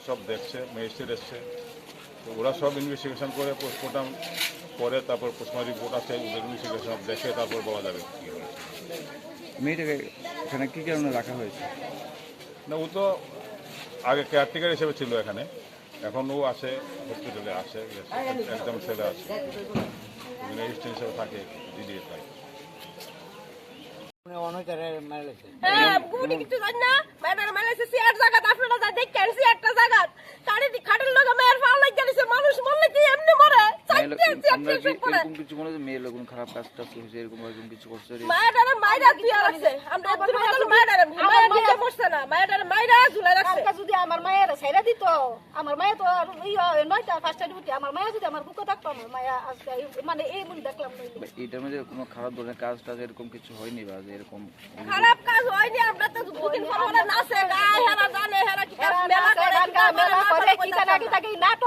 সব দেখছে, ম্যাজিস্ট্রেট এসছে, তো ওরা সব ইনভেস্টিগেশন করে পোস্টমর্টম করে তারপর পোস্টমর্টম রিপোর্ট আছে, ওদের ইনভেস্টিগেশন দেখে তারপর বলা যাবে কী হয়েছে। মেয়েটাকে এখানে কী কারণে রাখা হয়েছে? না, ও তো আগে কেয়ারটেকার হিসেবে ছিল এখানে, এখন ও আসে হসপিটালে আসে, একদম ছেলে আছে, ম্যাজিস্ট্রেট হিসেবে থাকে দিদি পাই। মেয়ের লোক খারাপ কাজ টাজ হয়েছে, এরকম কিছু করছে? যদি আমার মায়ের ছেড়ে দিত, আমার মায়ের তো 9টা 5টা ডিউটি, আমার মায়ের যদি আমার বুকে থাকতো, আমার মায়া আজকে মানে এই মন দেখলাম। এটার মধ্যে কোনো খারাপ ধরনের কাজ টাজ এরকম কিছু হয়নি? বা যে এরকম খারাপ কাজ হয়নি, আমরা তো দুদিন পর নাচে গায়, হেরা জানে হেরা কি কাজ মেলা করে কি নাটক